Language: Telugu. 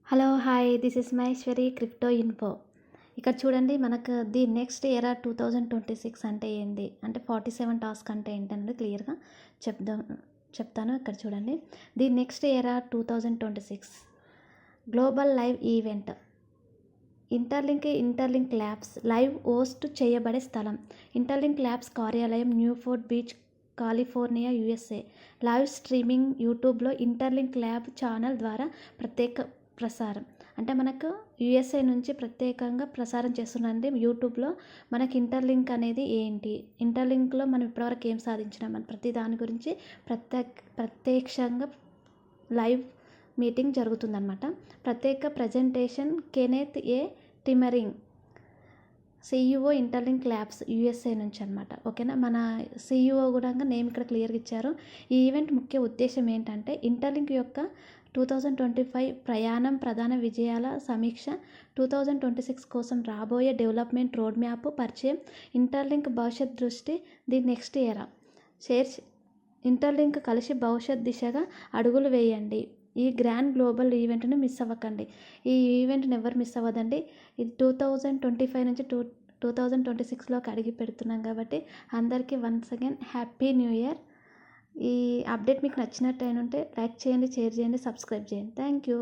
Hello hi this is Maheshwari crypto info. ఇక్కడ చూడండి, మనకు ది నెక్స్ట్ ఎరా 2026 అంటే ఏంది, అంటే 47 టాస్క్ అంటే ఏంటనేది క్లియర్గా చెప్తాను. ఇక్కడ చూడండి, ది నెక్స్ట్ ఎరా 2026 global live event. Interlink labs live host చేయబడే స్థలం. ఇంటర్లింక్ ల్యాబ్స్ కార్యాలయం Newport beach, California, USA. Live streaming యూట్యూబ్లో ఇంటర్లింక్ ల్యాబ్ ఛానల్ ద్వారా ప్రత్యేక ప్రసారం. అంటే మనకు యుఎస్ఏ నుంచి ప్రత్యేకంగా ప్రసారం చేస్తున్నారండి యూట్యూబ్లో. మనకి ఇంటర్లింక్ అనేది ఏంటి, ఇంటర్లింక్లో మనం ఇప్పటివరకు ఏం సాధించినాం అని ప్రతి దాని గురించి ప్రత్యక్షంగా లైవ్ మీటింగ్ జరుగుతుందన్నమాట. ప్రత్యేక ప్రజెంటేషన్ కెనెత్ ఏ టిమరింగ్, సిఇఓ ఇంటర్లింక్ ల్యాబ్స్ యూఎస్ఏ నుంచి అనమాట. ఓకేనా, మన సిఇఓ కూడా నేమ్ ఇక్కడ క్లియర్గా ఇచ్చారు. ఈ ఈవెంట్ ముఖ్య ఉద్దేశం ఏంటంటే ఇంటర్లింక్ యొక్క 2025 ప్రయాణం, ప్రధాన విజయాల సమీక్ష, 2026 కోసం రాబోయే డెవలప్మెంట్ రోడ్ మ్యాప్ పరిచయం, ఇంటర్లింక్ భవిష్యత్ దృష్టి, ది నెక్స్ట్ ఎరా. ఇంటర్లింక్ కలిసి భవిష్యత్ దిశగా అడుగులు వేయండి. ఈ గ్రాండ్ గ్లోబల్ ఈవెంట్ని మిస్ అవ్వకండి. ఈ ఈవెంట్ని ఎవరు మిస్ అవ్వదండి. ఇది 2025 నుంచి 2026లోకి అడిగి పెడుతున్నాం కాబట్టి అందరికీ once again happy new year. ఈ అప్డేట్ మీకు నచ్చినట్టు ఉంటే లైక్ చేయండి, షేర్ చేయండి, సబ్స్క్రైబ్ చేయండి. Thank you.